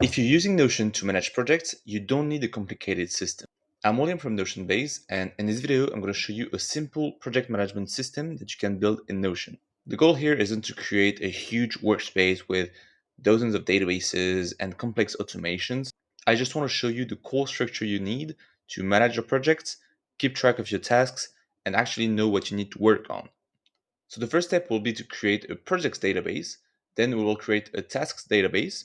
If you're using Notion to manage projects, you don't need a complicated system. I'm William from Notionbase, and in this video, I'm going to show you a simple project management system that you can build in Notion. The goal here isn't to create a huge workspace with dozens of databases and complex automations. I just want to show you the core structure you need to manage your projects, keep track of your tasks, and actually know what you need to work on. So the first step will be to create a projects database. Then we will create a tasks database,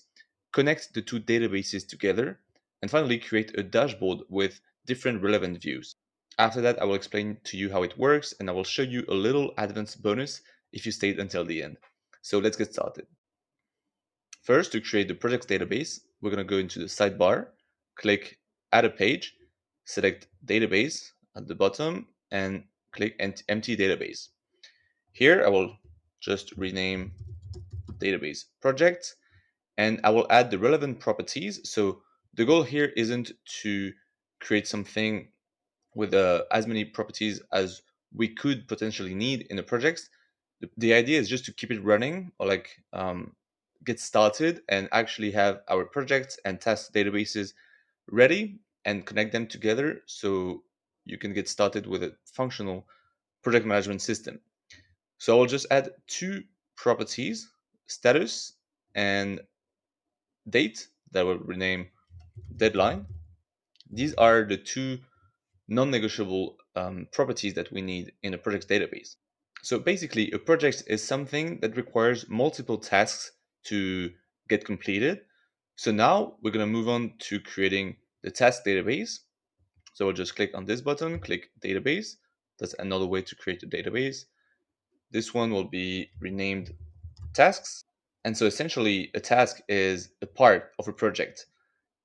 connect the two databases together, and finally create a dashboard with different relevant views. After that, I will explain to you how it works, and I will show you a little advanced bonus if you stayed until the end. So let's get started. First, to create the projects database, we're going to go into the sidebar, click Add a page, select Database at the bottom, and click Empty Database. Here, I will just rename database project, and I will add the relevant properties. So the goal here isn't to create something with as many properties as we could potentially need in a project. The idea is just to keep it running, or get started and actually have our projects and task databases ready and connect them together so you can get started with a functional project management system. So I'll just add two properties, status and date, that will rename deadline. These are the two non-negotiable properties that we need in a project database. So basically, a project is something that requires multiple tasks to get completed. So now we're going to move on to creating the task database. So I'll just click on this button, click database. That's another way to create a database. This one will be renamed tasks. And so essentially, a task is a part of a project.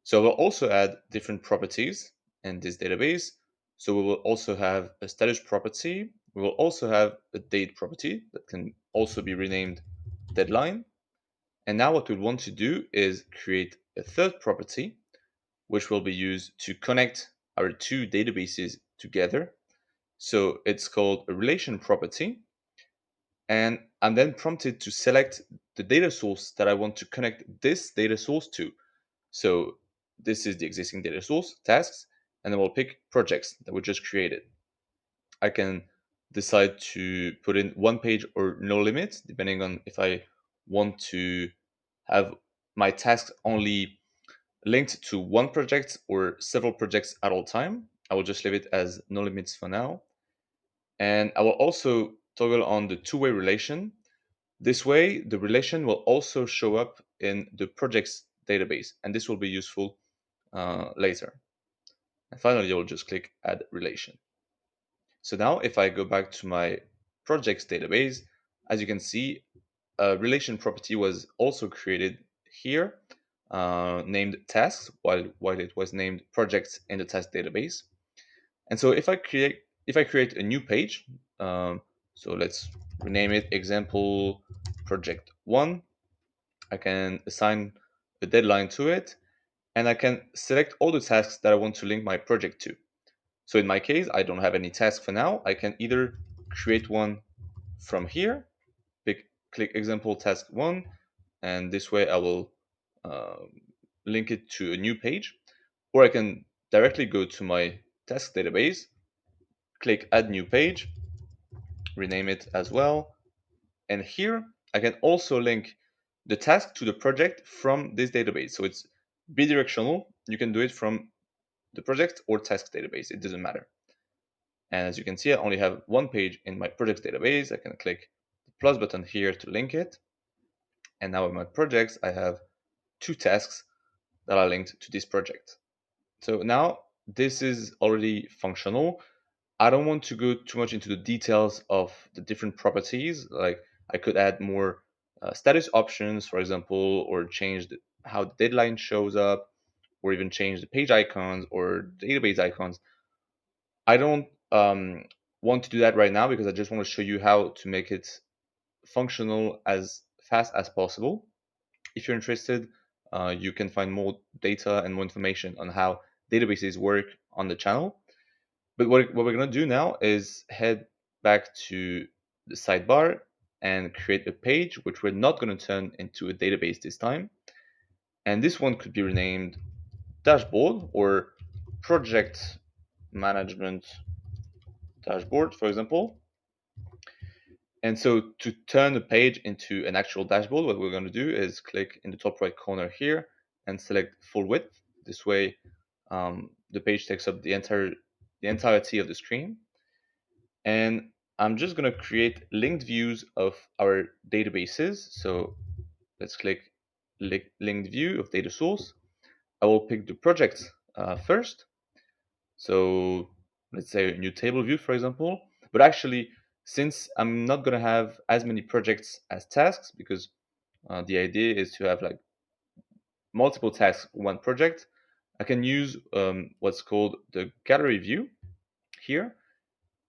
So we'll also add different properties in this database. So we will also have a status property. We will also have a date property that can also be renamed deadline. And now what we want to do is create a third property, which will be used to connect our two databases together. So it's called a relation property. And I'm then prompted to select the data source that I want to connect this data source to. So this is the existing data source, tasks, and then we'll pick projects that we just created. I can decide to put in one page or no limit, depending on if I want to have my tasks only linked to one project or several projects at all time. I will just leave it as no limits for now. And I will also toggle on the two-way relation. This way, the relation will also show up in the projects database, and this will be useful later. And finally, you'll just click Add Relation. So now if I go back to my projects database, as you can see, a relation property was also created here, named tasks, while it was named projects in the task database. And so if I create a new page, so let's rename it example project 1, I can assign a deadline to it, and I can select all the tasks that I want to link my project to. So in my case, I don't have any task for now. I can either create one from here, click example task 1, and this way I will uh, link it to a new page, or I can directly go to my task database, click add new page, rename it as well, and here I can also link the task to the project from this database. So it's bidirectional. You can do it from the project or task database, it doesn't matter. And as you can see, I only have one page in my projects database. I can click the plus button here to link it. And now in my projects, I have two tasks that are linked to this project. So now this is already functional. I don't want to go too much into the details of the different properties. Like I could add more status options, for example, or change how the deadline shows up, or even change the page icons or database icons. I don't want to do that right now because I just want to show you how to make it functional as fast as possible. If you're interested, you can find more data and more information on how databases work on the channel. But what we're going to do now is head back to the sidebar and create a page which we're not going to turn into a database this time. And this one could be renamed dashboard or project management dashboard, for example. And so to turn the page into an actual dashboard, what we're going to do is click in the top right corner here and select full width. This way, the page takes up the entirety of the screen. And I'm just going to create linked views of our databases. So let's click linked view of data source. I will pick the project first. So let's say a new table view, for example. But actually, since I'm not going to have as many projects as tasks, because the idea is to have like multiple tasks, one project, I can use what's called the gallery view here.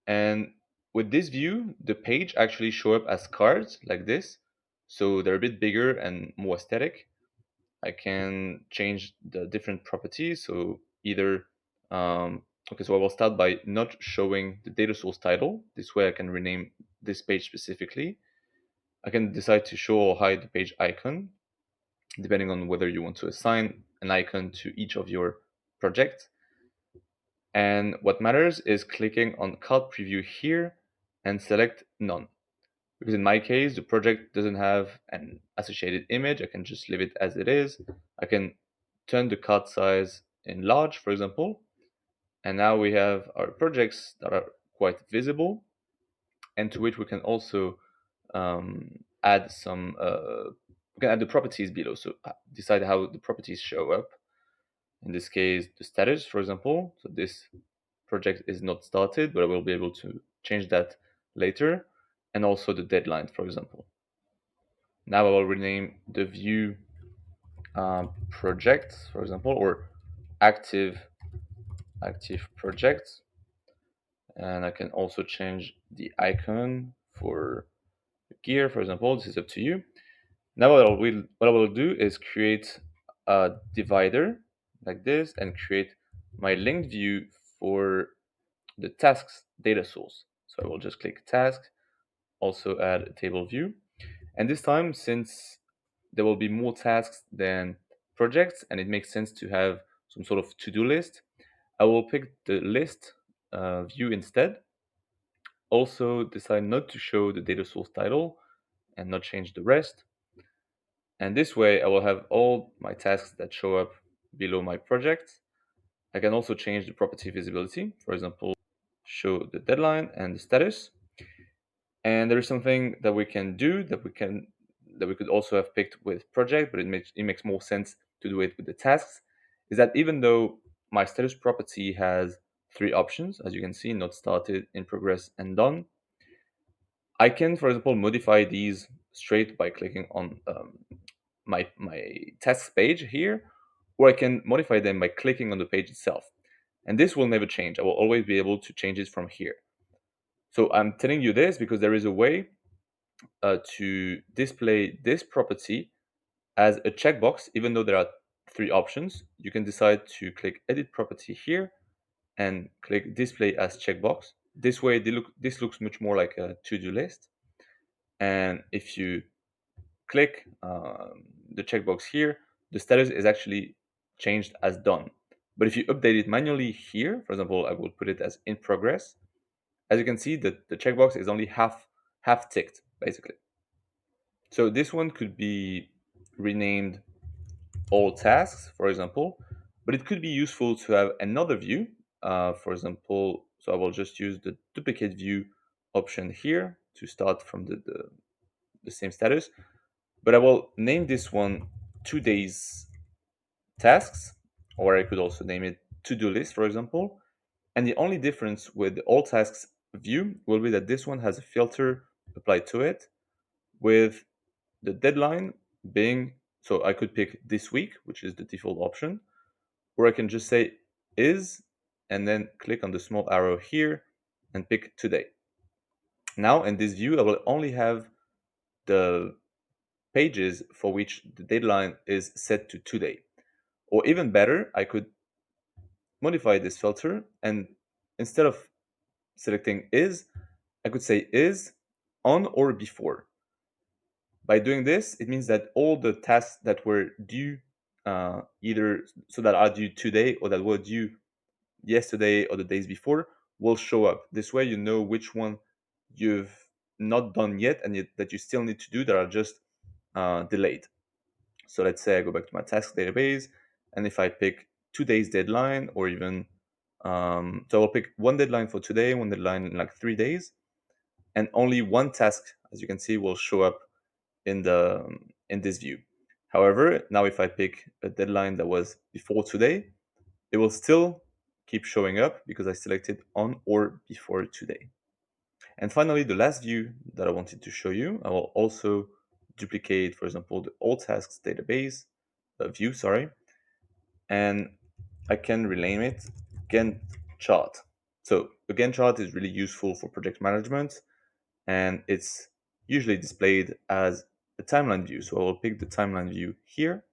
And with this view, the page actually show up as cards like this. So they're a bit bigger and more aesthetic. I can change the different properties. So either, okay, so I will start by not showing the data source title. This way I can rename this page specifically. I can decide to show or hide the page icon, depending on whether you want to assign an icon to each of your projects. And what matters is clicking on card preview here and select none. Because in my case, the project doesn't have an associated image. I can just leave it as it is. I can turn the card size in large, for example. And now we have our projects that are quite visible and to which we can also add some, we can add the properties below. So decide how the properties show up. In this case, the status, for example. So this project is not started, but I will be able to change that later. And also the deadline, for example. Now I will rename the view projects, for example, or active projects. And I can also change the icon for gear, for example. This is up to you. Now what I will do is create a divider like this and create my linked view for the tasks data source. So I will just click task, also add a table view. And this time, since there will be more tasks than projects, and it makes sense to have some sort of to-do list, I will pick the list view instead. Also decide not to show the data source title and not change the rest. And this way I will have all my tasks that show up below my project. I can also change the property visibility, for example, show the deadline and the status. And there is something that we can do that we could also have picked with project, but it makes more sense to do it with the tasks, is that even though my status property has three options, as you can see, not started, in progress, and done, I can, for example, modify these straight by clicking on my tasks page here, or I can modify them by clicking on the page itself. And this will never change. I will always be able to change it from here. So I'm telling you this because there is a way to display this property as a checkbox, even though there are three options. You can decide to click edit property here and click display as checkbox. This way, this looks much more like a to-do list. And if you click the checkbox here, the status is actually changed as done. But if you update it manually here, for example, I will put it as in progress. As you can see, the checkbox is only half ticked, basically. So this one could be renamed all tasks, for example, but it could be useful to have another view. For example, so I will just use the duplicate view option here to start from the same status, but I will name this one today's tasks, or I could also name it to-do list, for example. And the only difference with the all tasks view will be that this one has a filter applied to it, with the deadline being, so I could pick this week, which is the default option, or I can just say is and then click on the small arrow here and pick today. Now in this view, I will only have the pages for which the deadline is set to today. Or even better, I could modify this filter and instead of selecting is, I could say is on or before. By doing this, it means that all the tasks that were due either so that are due today or that were due yesterday or the days before will show up. This way, you know which one you've not done yet and yet that you still need to do that are just delayed. So let's say I go back to my task database, and if I pick today's deadline, or even so I'll pick one deadline for today, one deadline in like 3 days, and only one task, as you can see, will show up in this view. However, now if I pick a deadline that was before today, it will still keep showing up because I selected on or before today. And finally, the last view that I wanted to show you, I will also duplicate, for example, the all tasks database view, sorry, and I can rename it Gantt chart. So a Gantt chart is really useful for project management, and it's usually displayed as a timeline view. So I will pick the timeline view here,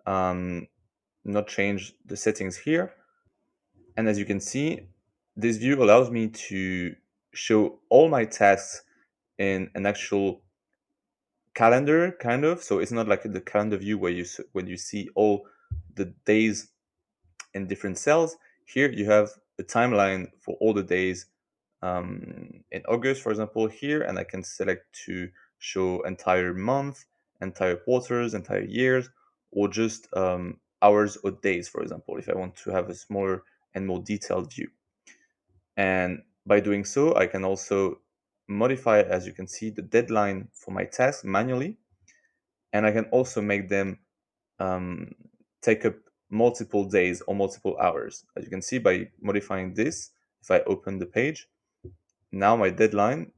not change the settings here. And as you can see, this view allows me to show all my tasks in an actual calendar, kind of. So it's not like the calendar view where when you see all the days in different cells. Here you have a timeline for all the days in August, for example, here, and I can select to show entire month, entire quarters, entire years, or just hours or days, for example, if I want to have a smaller and more detailed view. And by doing so, I can also modify, as you can see, the deadline for my tasks manually, and I can also make them um, take up multiple days or multiple hours. As you can see, by modifying this, if I open the page, now my deadline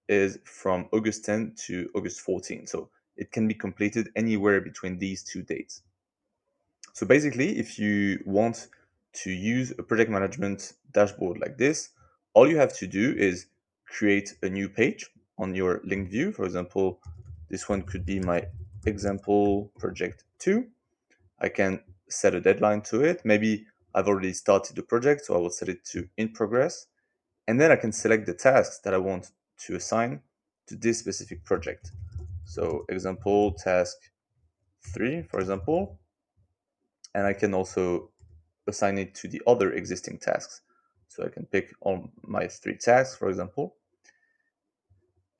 is from August 10 to August 14. So it can be completed anywhere between these two dates. So basically, if you want to use a project management dashboard like this, all you have to do is create a new page on your link view. For example, this one could be my example project 2. I can set a deadline to it. Maybe I've already started the project, so I will set it to in progress. And then I can select the tasks that I want to assign to this specific project. So example task 3, for example, and I can also assign it to the other existing tasks. So I can pick all my 3 tasks, for example,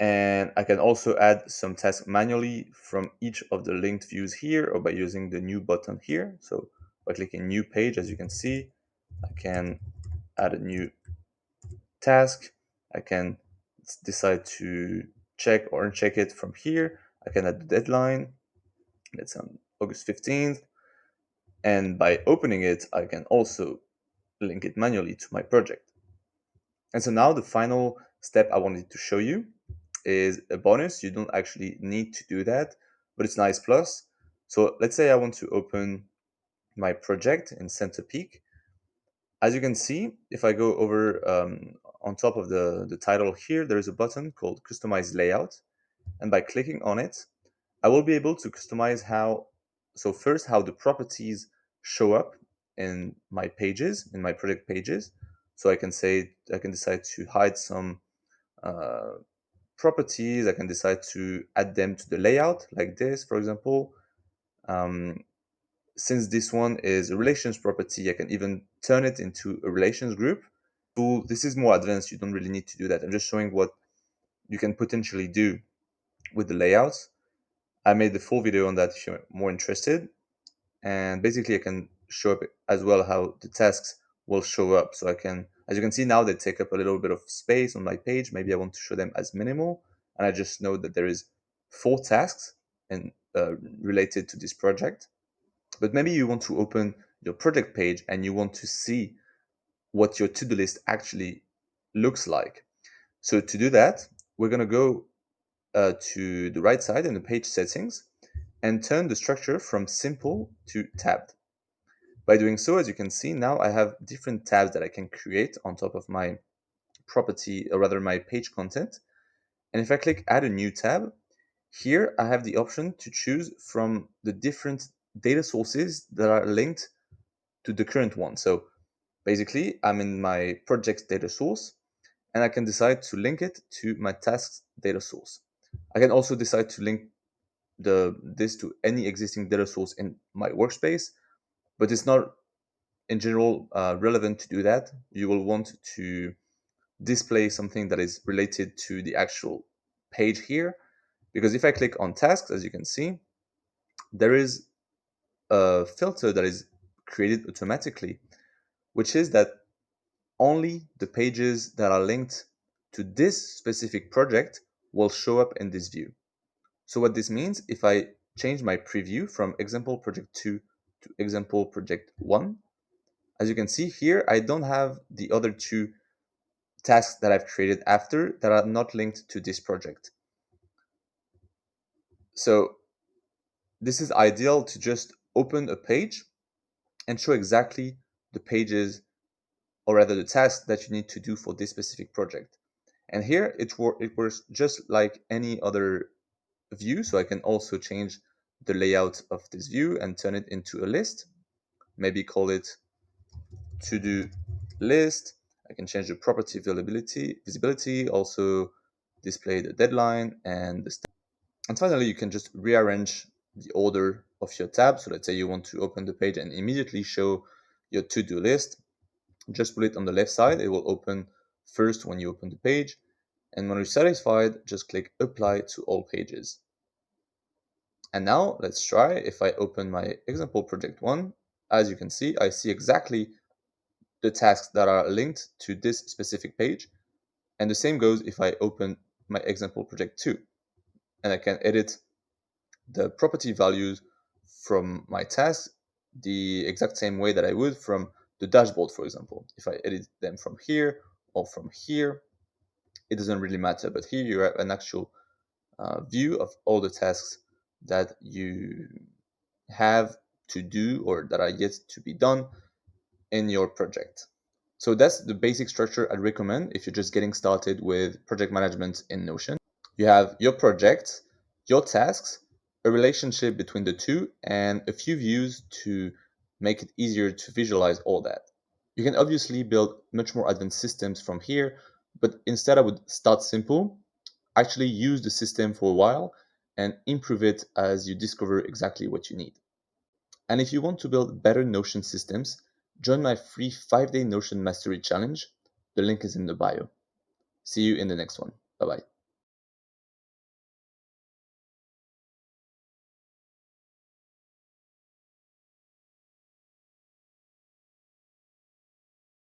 and I can also add some tasks manually from each of the linked views here, or by using the new button here. So by clicking new page, as you can see, I can add a new task. I can decide to check or uncheck it from here. I can add the deadline. It's on August 15th. And by opening it, I can also link it manually to my project. And so now the final step I wanted to show you is a bonus. You don't actually need to do that, but it's nice plus. So let's say I want to open my project in Center Peak. As you can see, if I go over on top of the title here, there is a button called Customize Layout. And by clicking on it, I will be able to customize so first, how the properties show up in my pages, in my project pages. So I can decide to hide some uh, properties. I can decide to add them to the layout like this, for example. Um, since this one is a relations property, I can even turn it into a relations group. This is more advanced. You don't really need to do that. I'm just showing what you can potentially do with the layouts. I made the full video on that if you're more interested. And basically I can show up as well how the tasks will show up. So I can, as you can see now, they take up a little bit of space on my page. Maybe I want to show them as minimal, and I just know that there is 4 tasks and related to this project. But maybe you want to open your project page and you want to see what your to-do list actually looks like. So to do that, we're going to go to the right side in the page settings and turn the structure from simple to tabbed. By doing so, as you can see, now I have different tabs that I can create on top of my property, or rather my page content. And if I click add a new tab, here I have the option to choose from the different data sources that are linked to the current one. So basically, I'm in my project data source, and I can decide to link it to my tasks data source. I can also decide to link this to any existing data source in my workspace, but it's not in general relevant to do that. You will want to display something that is related to the actual page here, because if I click on tasks, as you can see, there is a filter that is created automatically, which is that only the pages that are linked to this specific project will show up in this view. So what this means, if I change my preview from example project 2 to example project 1, as you can see here, I don't have the other two tasks that I've created after that are not linked to this project. So this is ideal to just open a page and show exactly the pages, or rather the tasks that you need to do for this specific project. And here it works just like any other view. So I can also change the layout of this view and turn it into a list. Maybe call it to-do list. I can change the property visibility, also display the deadline and the step. And finally, you can just rearrange the order of your tab. So let's say you want to open the page and immediately show your to-do list. Just put it on the left side. It will open first when you open the page. And when you're satisfied, just click apply to all pages. And now let's try. If I open my example project 1, as you can see, I see exactly the tasks that are linked to this specific page. And the same goes if I open my example project 2. And I can edit the property values from my tasks the exact same way that I would from the dashboard, for example. If I edit them from here or from here, it doesn't really matter. But here you have an actual view of all the tasks that you have to do or that are yet to be done in your project. So that's the basic structure I'd recommend if you're just getting started with project management in Notion. You have your project, your tasks, a relationship between the two, and a few views to make it easier to visualize all that. You can obviously build much more advanced systems from here, but instead I would start simple, actually use the system for a while, and improve it as you discover exactly what you need. And if you want to build better Notion systems, join my free 5-day Notion Mastery Challenge. The link is in the bio. See you in the next one. Bye bye.